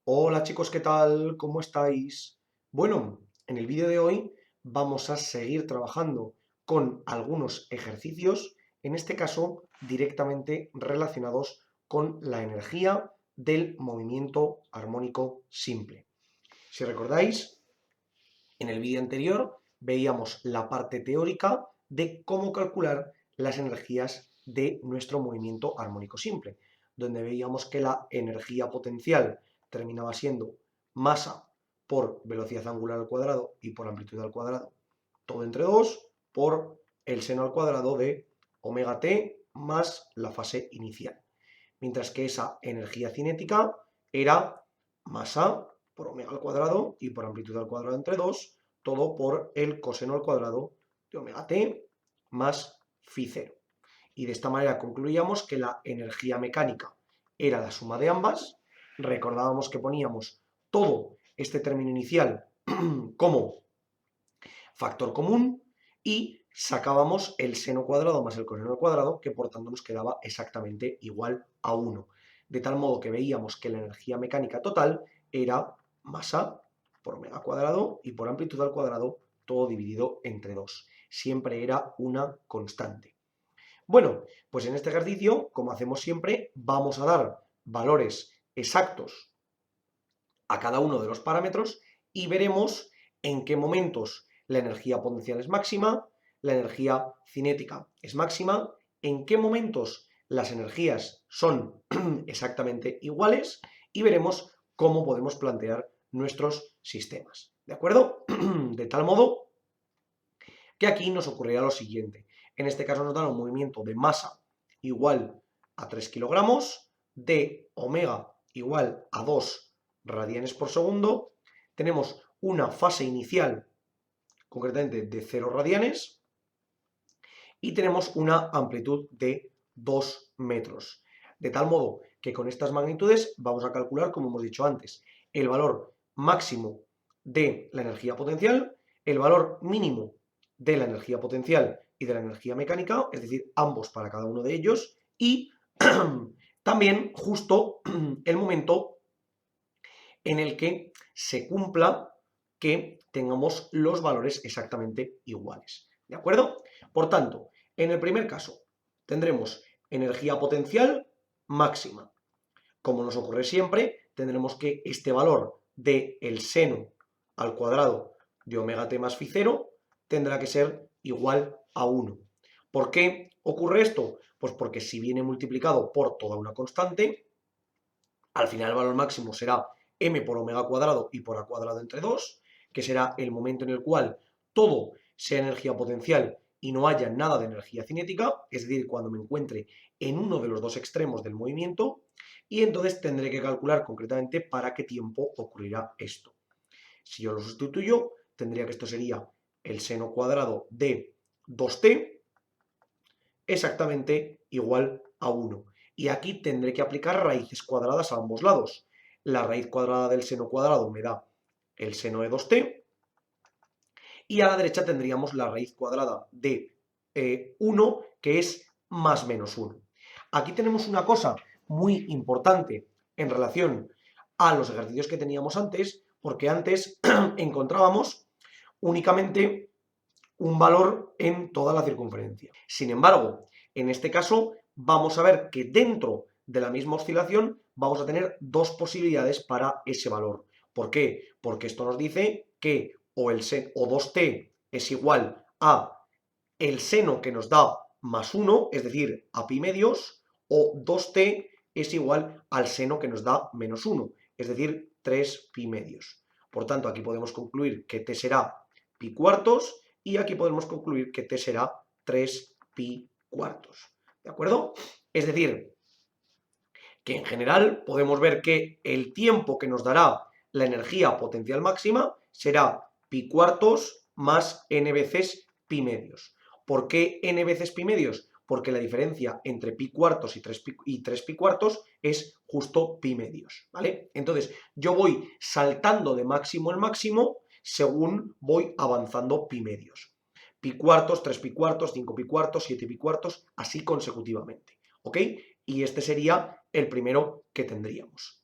Hola chicos, ¿qué tal? ¿Cómo estáis? Bueno, en el vídeo de hoy vamos a seguir trabajando con algunos ejercicios, en este caso directamente relacionados con la energía del movimiento armónico simple. Si recordáis, en el vídeo anterior veíamos la parte teórica de cómo calcular las energías de nuestro movimiento armónico simple, donde veíamos que la energía potencial terminaba siendo masa por velocidad angular al cuadrado y por amplitud al cuadrado, todo entre 2 por el seno al cuadrado de omega t más la fase inicial. Mientras que esa energía cinética era masa por omega al cuadrado y por amplitud al cuadrado entre 2, todo por el coseno al cuadrado de omega t más phi 0. Y de esta manera concluíamos que la energía mecánica era la suma de ambas. Recordábamos que poníamos todo este término inicial como factor común y sacábamos el seno cuadrado más el coseno al cuadrado, que por tanto nos quedaba exactamente igual a 1. De tal modo que veíamos que la energía mecánica total era masa por omega cuadrado y por amplitud al cuadrado, todo dividido entre 2. Siempre era una constante. Bueno, pues en este ejercicio, como hacemos siempre, vamos a dar valores exactos a cada uno de los parámetros y veremos en qué momentos la energía potencial es máxima, la energía cinética es máxima, en qué momentos las energías son exactamente iguales y veremos cómo podemos plantear nuestros sistemas. ¿De acuerdo? De tal modo que aquí nos ocurrirá lo siguiente. En este caso nos dan un movimiento de masa igual a 3 kilogramos, de omega igual a 2 radianes por segundo, tenemos una fase inicial concretamente de 0 radianes y tenemos una amplitud de 2 metros. De tal modo que con estas magnitudes vamos a calcular, como hemos dicho antes, el valor máximo de la energía potencial, el valor mínimo de la energía potencial y de la energía mecánica, es decir, ambos para cada uno de ellos, y también justo el momento en el que se cumpla que tengamos los valores exactamente iguales. ¿De acuerdo? Por tanto, en el primer caso tendremos energía potencial máxima. Como nos ocurre siempre, tendremos que este valor de el seno al cuadrado de omega t más phi 0 tendrá que ser igual a 1. ¿Por qué ocurre esto? Pues porque si viene multiplicado por toda una constante, al final el valor máximo será m por omega cuadrado y por a cuadrado entre 2, que será el momento en el cual todo sea energía potencial y no haya nada de energía cinética, es decir, cuando me encuentre en uno de los dos extremos del movimiento, y entonces tendré que calcular concretamente para qué tiempo ocurrirá esto. Si yo lo sustituyo, tendría que esto sería el seno cuadrado de 2t exactamente igual a 1. Y aquí tendré que aplicar raíces cuadradas a ambos lados. La raíz cuadrada del seno cuadrado me da el seno de 2t y a la derecha tendríamos la raíz cuadrada de 1, que es más menos 1. Aquí tenemos una cosa muy importante en relación a los ejercicios que teníamos antes, porque antes encontrábamos únicamente un valor en toda la circunferencia. Sin embargo, en este caso vamos a ver que dentro de la misma oscilación vamos a tener dos posibilidades para ese valor. ¿Por qué? Porque esto nos dice que o 2t es igual a el seno que nos da más 1, es decir, a pi medios, o 2t es igual al seno que nos da menos 1, es decir, 3 pi medios. Por tanto, aquí podemos concluir que t será pi cuartos y aquí podemos concluir que t será 3 pi cuartos. ¿De acuerdo? Es decir, que en general podemos ver que el tiempo que nos dará la energía potencial máxima será pi cuartos más n veces pi medios. ¿Por qué n veces pi medios? Porque la diferencia entre pi cuartos y 3 pi cuartos es justo pi medios, ¿vale? Entonces, yo voy saltando de máximo en máximo según voy avanzando pi medios. Pi cuartos, 3 pi cuartos, 5 pi cuartos, 7 pi cuartos, así consecutivamente, ¿ok? Y este sería el primero que tendríamos.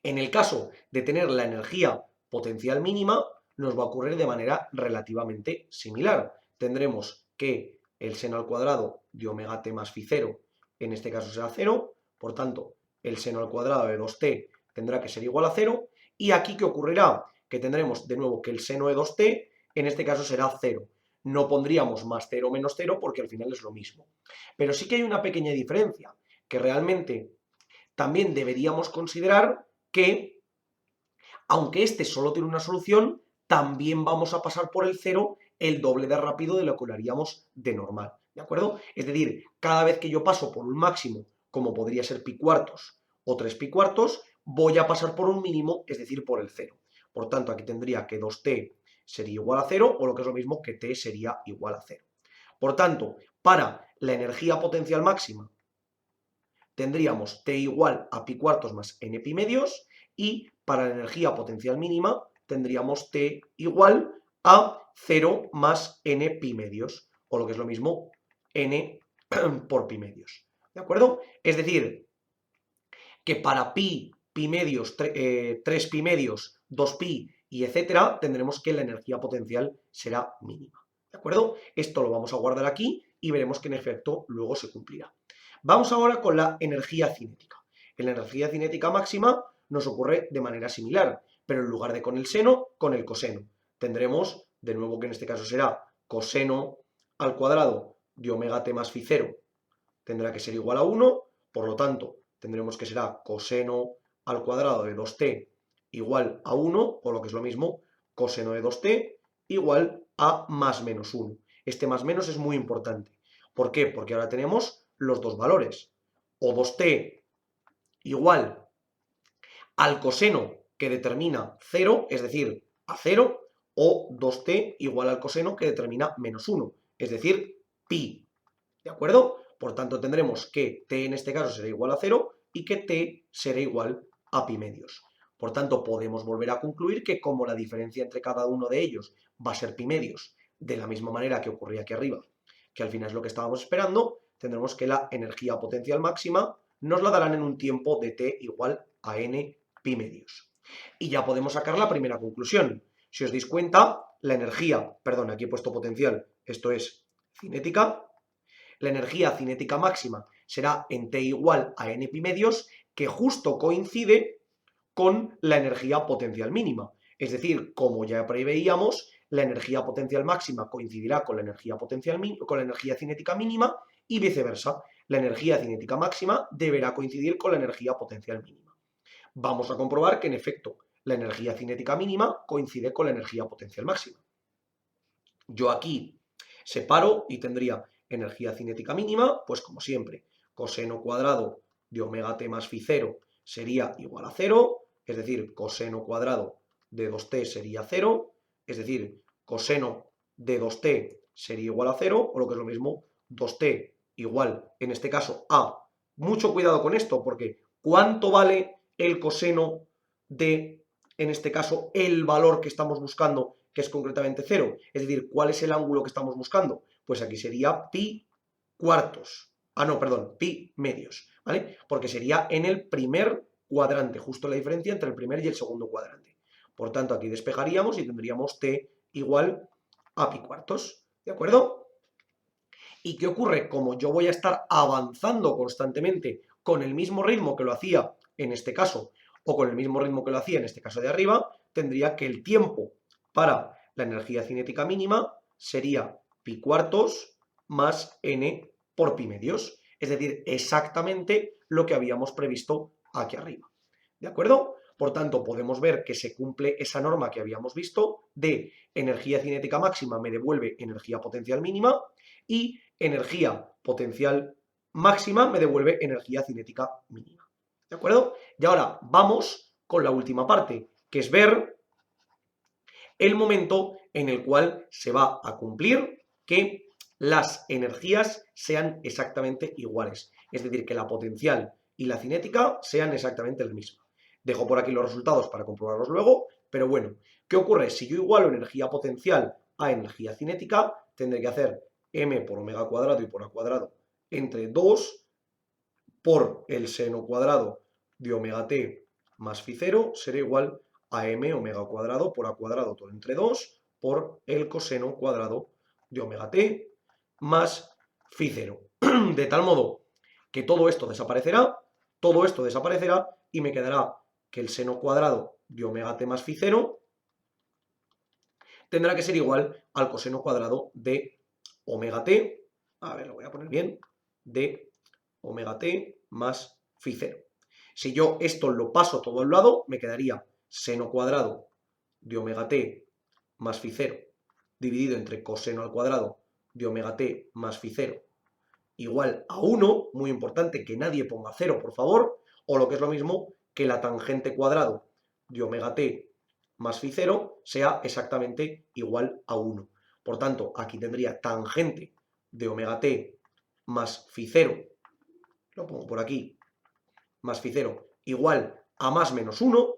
En el caso de tener la energía potencial mínima, nos va a ocurrir de manera relativamente similar. Tendremos que el seno al cuadrado de omega t más phi 0, en este caso será 0, por tanto, el seno al cuadrado de 2t tendrá que ser igual a 0, y aquí ¿qué ocurrirá? Que tendremos de nuevo que el seno de 2t, en este caso será 0. No pondríamos más 0 o menos 0 porque al final es lo mismo. Pero sí que hay una pequeña diferencia, que realmente también deberíamos considerar que, aunque este solo tiene una solución, también vamos a pasar por el 0 el doble de rápido de lo que lo haríamos de normal, ¿de acuerdo? Es decir, cada vez que yo paso por un máximo, como podría ser pi cuartos o 3 pi cuartos, voy a pasar por un mínimo, es decir, por el 0. Por tanto, aquí tendría que 2t sería igual a 0, o lo que es lo mismo que t sería igual a 0. Por tanto, para la energía potencial máxima, tendríamos t igual a pi cuartos más n pi medios, y para la energía potencial mínima tendríamos t igual a 0 más n pi medios, o lo que es lo mismo, n por pi medios. ¿De acuerdo? Es decir, que para pi medios, 3 pi medios, 2 pi y etcétera, tendremos que la energía potencial será mínima. ¿De acuerdo? Esto lo vamos a guardar aquí y veremos que en efecto luego se cumplirá. Vamos ahora con la energía cinética. En la energía cinética máxima nos ocurre de manera similar, pero en lugar de con el seno, con el coseno. Tendremos, de nuevo que en este caso será coseno al cuadrado de omega t más phi 0, tendrá que ser igual a 1, por lo tanto, tendremos que será coseno al cuadrado de 2t igual a 1, o lo que es lo mismo, coseno de 2t igual a más menos 1. Este más menos es muy importante. ¿Por qué? Porque ahora tenemos los dos valores. O 2t igual al coseno que determina 0, es decir, a 0, o 2t igual al coseno que determina menos 1, es decir, pi. ¿De acuerdo? Por tanto, tendremos que t en este caso será igual a 0 y que t será igual a pi medios. Por tanto, podemos volver a concluir que como la diferencia entre cada uno de ellos va a ser pi medios, de la misma manera que ocurría aquí arriba, que al final es lo que estábamos esperando, tendremos que la energía potencial máxima nos la darán en un tiempo de t igual a n pi medios. Y ya podemos sacar la primera conclusión. Si os dais cuenta, la energía, perdón, aquí he puesto potencial, esto es cinética, la energía cinética máxima será en t igual a n pi medios, que justo coincide con la energía potencial mínima. Es decir, como ya preveíamos, la energía potencial máxima coincidirá con la energía cinética mínima y viceversa. La energía cinética máxima deberá coincidir con la energía potencial mínima. Vamos a comprobar que en efecto la energía cinética mínima coincide con la energía potencial máxima. Yo aquí separo y tendría energía cinética mínima, pues como siempre, coseno cuadrado de omega t más phi 0 sería igual a 0, es decir, coseno cuadrado de 2t sería 0, es decir, coseno de 2t sería igual a 0, o lo que es lo mismo, 2t igual, en este caso, a. Mucho cuidado con esto, porque ¿cuánto vale el coseno de, en este caso, el valor que estamos buscando, que es concretamente 0? Es decir, ¿cuál es el ángulo que estamos buscando? Pues aquí sería pi cuartos. Ah, no, perdón, pi medios, ¿vale? Porque sería en el primer cuadrante, justo la diferencia entre el primer y el segundo cuadrante. Por tanto, aquí despejaríamos y tendríamos t igual a pi cuartos, ¿de acuerdo? ¿Y qué ocurre? Como yo voy a estar avanzando constantemente con el mismo ritmo que lo hacía en este caso, o con el mismo ritmo que lo hacía en este caso de arriba, tendría que el tiempo para la energía cinética mínima sería pi cuartos más n por pi medios. Es decir, exactamente lo que habíamos previsto aquí arriba. ¿De acuerdo? Por tanto, podemos ver que se cumple esa norma que habíamos visto de energía cinética máxima me devuelve energía potencial mínima y energía potencial máxima me devuelve energía cinética mínima. ¿De acuerdo? Y ahora vamos con la última parte, que es ver el momento en el cual se va a cumplir que las energías sean exactamente iguales. Es decir, que la potencial y la cinética sean exactamente la misma. Dejo por aquí los resultados para comprobarlos luego, pero bueno, ¿qué ocurre? Si yo igualo energía potencial a energía cinética, tendré que hacer m por omega cuadrado y por a cuadrado entre 2 por el seno cuadrado de omega t más phi 0 será igual a m omega cuadrado por a cuadrado todo entre 2 por el coseno cuadrado de omega t más phi 0. De tal modo que todo esto desaparecerá y me quedará que el seno cuadrado de omega t más phi 0 tendrá que ser igual al coseno cuadrado de omega t, a ver, lo voy a poner bien, de omega t más phi 0. Si yo esto lo paso todo al lado, me quedaría seno cuadrado de omega t más phi 0 dividido entre coseno al cuadrado de omega t más phi 0 igual a 1, muy importante que nadie ponga 0, por favor, o lo que es lo mismo, que la tangente cuadrado de omega t más phi 0 sea exactamente igual a 1. Por tanto, aquí tendría tangente de omega t más phi 0, lo pongo por aquí, más phi 0 igual a más menos 1,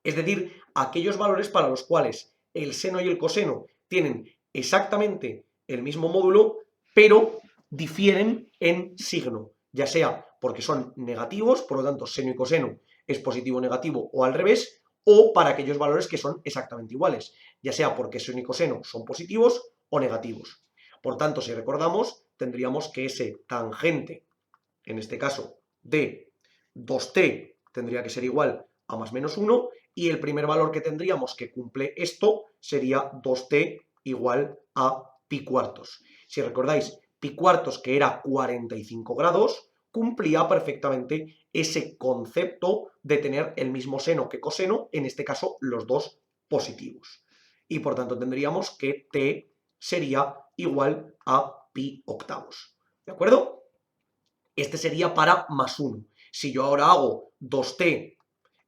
es decir, aquellos valores para los cuales el seno y el coseno tienen exactamente el mismo módulo, pero difieren en signo, ya sea porque son negativos, por lo tanto seno y coseno es positivo o negativo o al revés, o para aquellos valores que son exactamente iguales, ya sea porque seno y coseno son positivos o negativos. Por tanto, si recordamos, tendríamos que ese tangente, en este caso de 2t, tendría que ser igual a más menos 1, y el primer valor que tendríamos que cumple esto sería 2t igual a pi cuartos. Si recordáis, pi cuartos, que era 45 grados, cumplía perfectamente ese concepto de tener el mismo seno que coseno, en este caso los dos positivos. Y por tanto tendríamos que t sería igual a pi octavos. ¿De acuerdo? Este sería para más 1. Si yo ahora hago 2t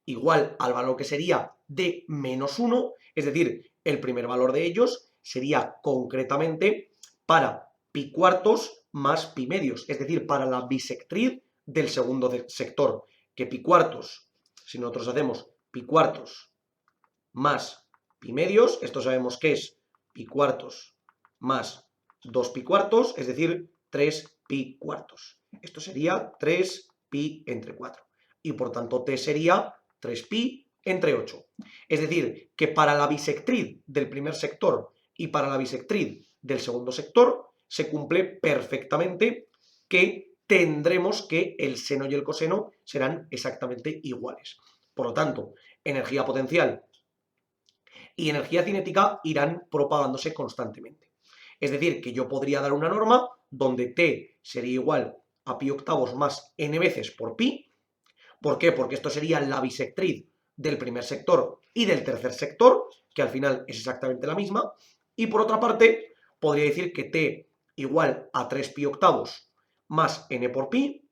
igual al valor que sería de menos 1, es decir, el primer valor de ellos sería concretamente para pi cuartos más pi medios, es decir, para la bisectriz del segundo sector, que pi cuartos, si nosotros hacemos pi cuartos más pi medios, esto sabemos que es pi cuartos más 2 pi cuartos, es decir, 3 pi cuartos. Esto sería 3 pi entre 4. Y por tanto t sería 3pi entre 8. Es decir, que para la bisectriz del primer sector y para la bisectriz del segundo sector se cumple perfectamente que tendremos que el seno y el coseno serán exactamente iguales. Por lo tanto, energía potencial y energía cinética irán propagándose constantemente. Es decir, que yo podría dar una norma donde t sería igual a pi octavos más n veces por pi. ¿Por qué? Porque esto sería la bisectriz del primer sector y del tercer sector, que al final es exactamente la misma. Y por otra parte, podría decir que t igual a 3 pi octavos más n por pi,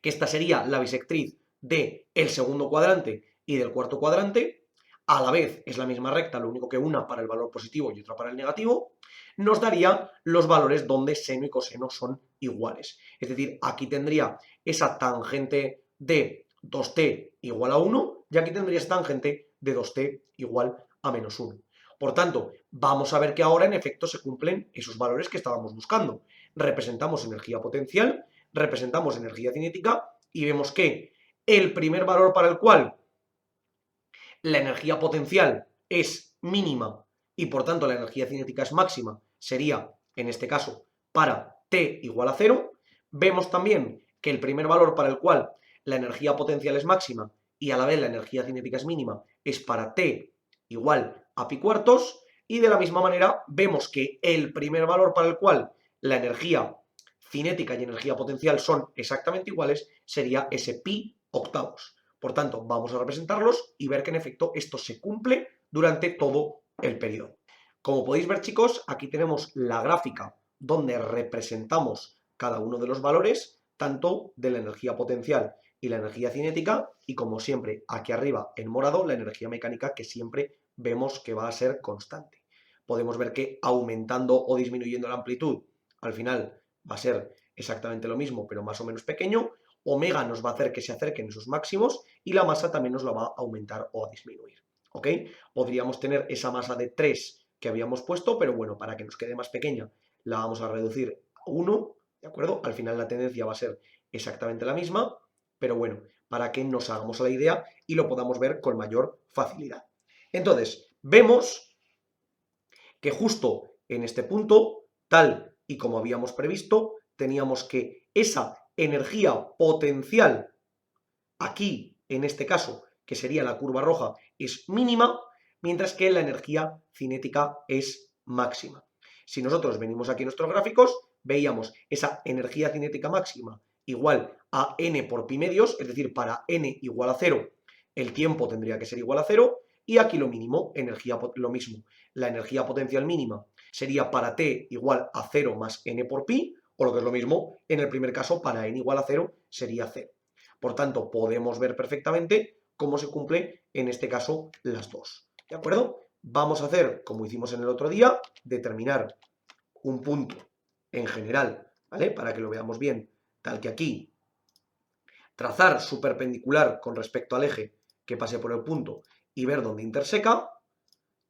que esta sería la bisectriz del segundo cuadrante y del cuarto cuadrante, a la vez es la misma recta, lo único que una para el valor positivo y otra para el negativo, nos daría los valores donde seno y coseno son iguales. Es decir, aquí tendría esa tangente de 2t igual a 1 y aquí tendría esa tangente de 2t igual a menos 1. Por tanto, vamos a ver que ahora en efecto se cumplen esos valores que estábamos buscando. Representamos energía potencial, representamos energía cinética y vemos que el primer valor para el cual la energía potencial es mínima y por tanto la energía cinética es máxima sería, en este caso, para t igual a 0. Vemos también que el primer valor para el cual la energía potencial es máxima y a la vez la energía cinética es mínima es para t igual a pi cuartos, y de la misma manera vemos que el primer valor para el cual la energía cinética y energía potencial son exactamente iguales sería ese pi octavos. Por tanto, vamos a representarlos y ver que en efecto esto se cumple durante todo el periodo. Como podéis ver, chicos, aquí tenemos la gráfica donde representamos cada uno de los valores, tanto de la energía potencial y la energía cinética, y como siempre, aquí arriba en morado, la energía mecánica, que siempre vemos que va a ser constante. Podemos ver que aumentando o disminuyendo la amplitud, al final va a ser exactamente lo mismo, pero más o menos pequeño. Omega nos va a hacer que se acerquen esos máximos y la masa también nos la va a aumentar o a disminuir. ¿Ok? Podríamos tener esa masa de 3 que habíamos puesto, pero bueno, para que nos quede más pequeña, la vamos a reducir a 1, ¿de acuerdo? Al final la tendencia va a ser exactamente la misma, pero bueno, para que nos hagamos a la idea y lo podamos ver con mayor facilidad. Entonces, vemos que justo en este punto, tal y como habíamos previsto, teníamos que esa energía potencial aquí, en este caso, que sería la curva roja, es mínima, mientras que la energía cinética es máxima. Si nosotros venimos aquí a nuestros gráficos, veíamos esa energía cinética máxima igual a n por pi medios, es decir, para n igual a 0, el tiempo tendría que ser igual a 0, y aquí lo mínimo, lo mismo. La energía potencial mínima sería para t igual a 0 más n por pi, o lo que es lo mismo, en el primer caso, para n igual a 0 sería 0. Por tanto, podemos ver perfectamente cómo se cumple en este caso las dos. ¿De acuerdo? Vamos a hacer, como hicimos en el otro día, determinar un punto en general, ¿vale? Para que lo veamos bien, tal que aquí, trazar su perpendicular con respecto al eje que pase por el punto y ver dónde interseca,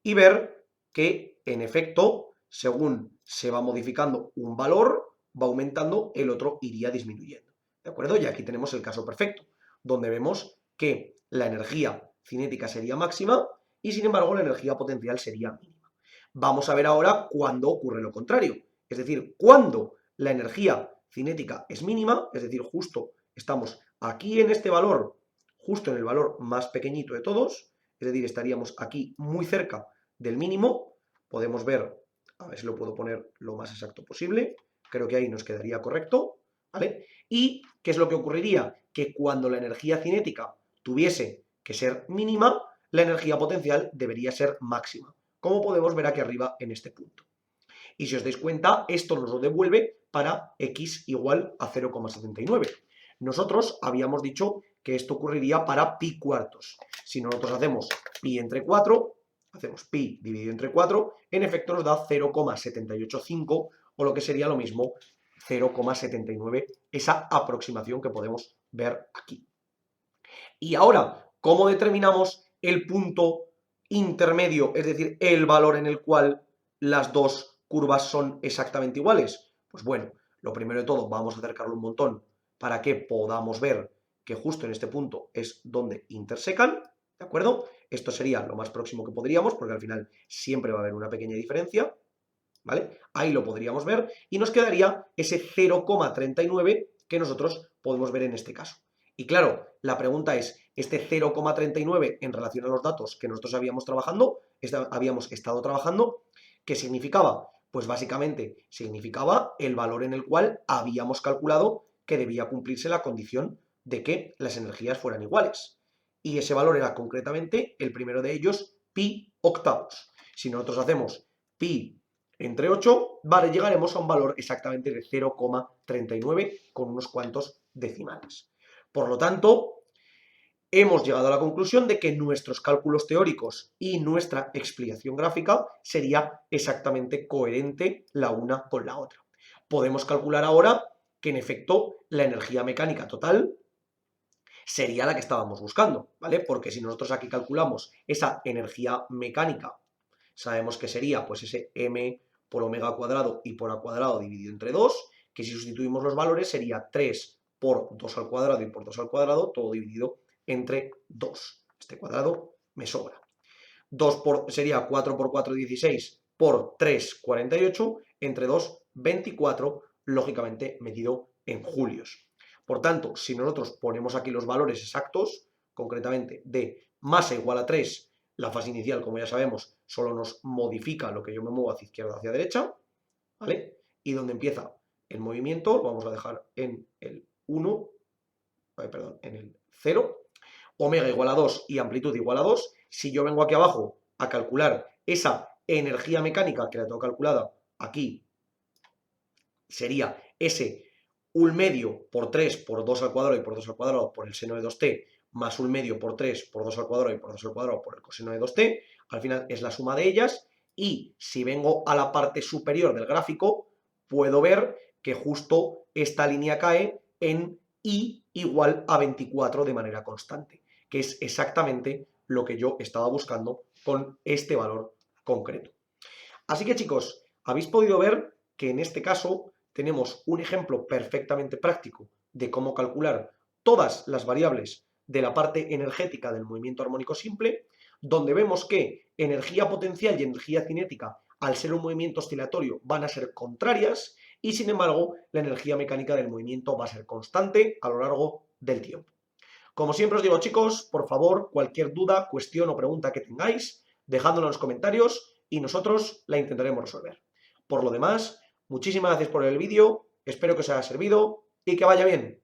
y ver que, en efecto, según se va modificando un valor, va aumentando, el otro iría disminuyendo. ¿De acuerdo? Y aquí tenemos el caso perfecto, donde vemos que la energía cinética sería máxima y, sin embargo, la energía potencial sería mínima. Vamos a ver ahora cuándo ocurre lo contrario. Es decir, cuando la energía cinética es mínima, es decir, justo estamos aquí en este valor, justo en el valor más pequeñito de todos, es decir, estaríamos aquí muy cerca del mínimo. Podemos ver, a ver si lo puedo poner lo más exacto posible, creo que ahí nos quedaría correcto, ¿vale? ¿Y qué es lo que ocurriría? Que cuando la energía cinética tuviese que ser mínima, la energía potencial debería ser máxima, como podemos ver aquí arriba en este punto. Y si os dais cuenta, esto nos lo devuelve para x igual a 0,79. Nosotros habíamos dicho que esto ocurriría para pi cuartos. Si nosotros hacemos pi entre 4, hacemos pi dividido entre 4, en efecto nos da 0,785, o lo que sería lo mismo, 0,79, esa aproximación que podemos ver aquí. Y ahora, ¿cómo determinamos el punto intermedio, es decir, el valor en el cual las dos curvas son exactamente iguales? Pues bueno, lo primero de todo, vamos a acercarlo un montón para que podamos ver que justo en este punto es donde intersecan, ¿de acuerdo? Esto sería lo más próximo que podríamos, porque al final siempre va a haber una pequeña diferencia, ¿vale? Ahí lo podríamos ver y nos quedaría ese 0,39 que nosotros podemos ver en este caso. Y claro, la pregunta es, este 0,39 en relación a los datos que nosotros habíamos estado trabajando, ¿qué significaba? Pues básicamente significaba el valor en el cual habíamos calculado que debía cumplirse la condición de que las energías fueran iguales. Y ese valor era concretamente, el primero de ellos, pi octavos. Si nosotros hacemos pi entre 8, vale, llegaremos a un valor exactamente de 0,39 con unos cuantos decimales. Por lo tanto, hemos llegado a la conclusión de que nuestros cálculos teóricos y nuestra explicación gráfica sería exactamente coherente la una con la otra. Podemos calcular ahora que, en efecto, la energía mecánica total sería la que estábamos buscando, ¿vale? Porque si nosotros aquí calculamos esa energía mecánica, sabemos que sería pues ese m por omega cuadrado y por a cuadrado dividido entre 2, que si sustituimos los valores sería 3 por 2 al cuadrado y por 2 al cuadrado, todo dividido entre 2. Este cuadrado me sobra. Sería 4 por 4, 16, por 3, 48, entre 2, 24, lógicamente medido en julios. Por tanto, si nosotros ponemos aquí los valores exactos, concretamente de masa igual a 3, la fase inicial, como ya sabemos, solo nos modifica lo que yo me muevo hacia izquierda hacia derecha, ¿vale? Y donde empieza el movimiento, lo vamos a dejar en el 1, perdón, en el 0, omega igual a 2 y amplitud igual a 2, si yo vengo aquí abajo a calcular esa energía mecánica que la tengo calculada aquí, sería ese 1 medio por 3 por 2 al cuadrado y por 2 al cuadrado por el seno de 2t, más 1 medio por 3 por 2 al cuadrado y por 2 al cuadrado por el coseno de 2t, al final es la suma de ellas, y si vengo a la parte superior del gráfico, puedo ver que justo esta línea cae en I igual a 24 de manera constante, que es exactamente lo que yo estaba buscando con este valor concreto. Así que, chicos, habéis podido ver que en este caso tenemos un ejemplo perfectamente práctico de cómo calcular todas las variables de la parte energética del movimiento armónico simple, donde vemos que energía potencial y energía cinética, al ser un movimiento oscilatorio, van a ser contrarias y, sin embargo, la energía mecánica del movimiento va a ser constante a lo largo del tiempo. Como siempre os digo, chicos, por favor, cualquier duda, cuestión o pregunta que tengáis, dejadlo en los comentarios y nosotros la intentaremos resolver. Por lo demás, muchísimas gracias por el vídeo, espero que os haya servido y que vaya bien.